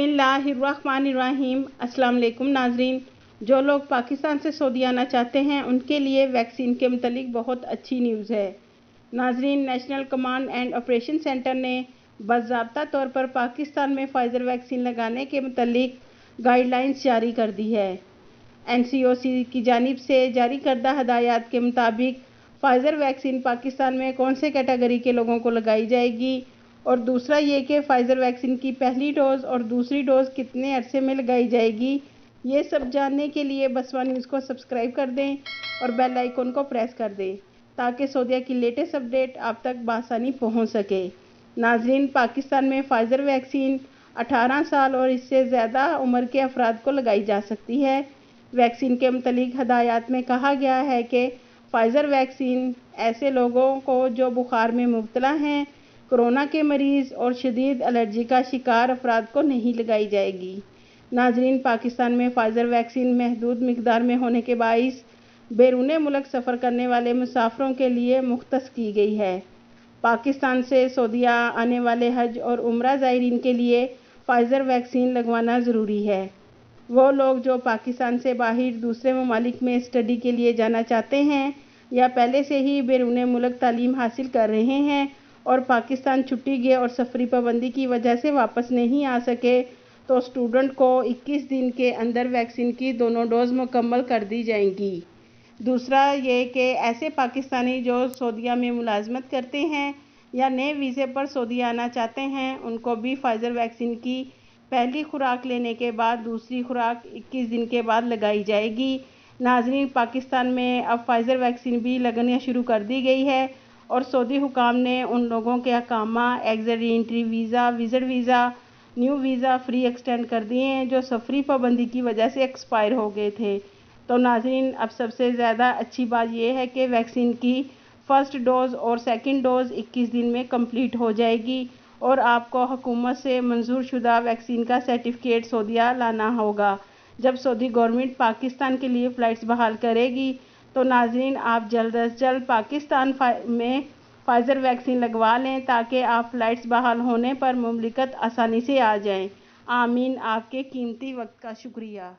बिस्मिल्लाहिर्रहमानिर्रहीम। अस्सलाम वालेकुम नाजरीन। जो लोग पाकिस्तान से सऊदी आना चाहते हैं उनके लिए वैक्सीन के मुतलिक बहुत अच्छी न्यूज़ है। नाजरीन, national command and operation centre ने बाज़ाब्ता तौर पर पाकिस्तान में फाइज़र वैक्सीन लगाने के मुतलिक गाइडलाइंस जारी कर दी है। NCOC की जानिब से जारी करदा हदायत के मुताबिक फाइज़र वैक्सीन पाकिस्तान में कौन से कैटेगरी के लोगों को लगाई जाएगी, और दूसरा ये कि फाइज़र वैक्सीन की पहली डोज़ और दूसरी डोज़ कितने अरसे में लगाई जाएगी, ये सब जानने के लिए बसवा न्यूज़ को सब्सक्राइब कर दें और बेल आइकन को प्रेस कर दें ताकि सऊदीया की लेटेस्ट अपडेट आप तक बआसानी पहुंच सके। नाजरीन, पाकिस्तान में फाइज़र वैक्सीन 18 साल और इससे ज़्यादा उम्र के अफराद को लगाई जा सकती है। वैक्सीन के मुतलिक हदायत में कहा गया है कि फाइज़र वैक्सीन ऐसे लोगों को जो बुखार में मुब्तला हैं, कोरोना के मरीज़ और शदीद एलर्जी का शिकार अफराद को नहीं लगाई जाएगी। नाजरीन, पाकिस्तान में फाइज़र वैक्सीन महदूद मिकदार में होने के बाइस बैरून मुल्क सफ़र करने वाले मुसाफिरों के लिए मुख्तस की गई है। पाकिस्तान से सऊदीया आने वाले हज और उम्रा ज़ायरीन के लिए फाइज़र वैक्सीन लगवाना ज़रूरी है। वो लोग जो पाकिस्तान से बाहर दूसरे ममालिक में स्टडी के लिए जाना चाहते हैं या पहले से ही बैरून मुल्क तालीम हासिल कर रहे हैं और पाकिस्तान छुट्टी गए और सफरी पाबंदी की वजह से वापस नहीं आ सके, तो स्टूडेंट को 21 दिन के अंदर वैक्सीन की दोनों डोज मुकम्मल कर दी जाएंगी। दूसरा ये कि ऐसे पाकिस्तानी जो सऊदीया में मुलाजमत करते हैं या नए वीज़े पर सऊदी आना चाहते हैं, उनको भी फाइज़र वैक्सीन की पहली खुराक लेने के बाद दूसरी खुराक 21 दिन के बाद लगाई जाएगी। नाज़रीन, पाकिस्तान में अब फाइज़र वैक्सीन भी लगना शुरू कर दी गई है और सऊदी हुकाम ने उन लोगों के अकामा, exit re-entry visa, visit visa, new visa free extend कर दिए हैं जो सफरी पाबंदी की वजह से एक्सपायर हो गए थे। तो नाज़रीन, अब सबसे ज़्यादा अच्छी बात यह है कि वैक्सीन की फ़र्स्ट डोज़ और सेकंड डोज़ 21 दिन में कंप्लीट हो जाएगी और आपको हुकूमत से मंजूर शुदा वैक्सीन का सर्टिफिकेट सऊदीया लाना होगा। जब सऊदी गवर्नमेंट पाकिस्तान के लिए फ़्लाइट्स बहाल करेगी तो नाज़रीन, आप जल्द अज जल्द पाकिस्तान में फाइज़र वैक्सीन लगवा लें ताकि आप फ़्लाइट्स बहाल होने पर मुमलिकत आसानी से आ जाएं। आमीन। आपके कीमती वक्त का शुक्रिया।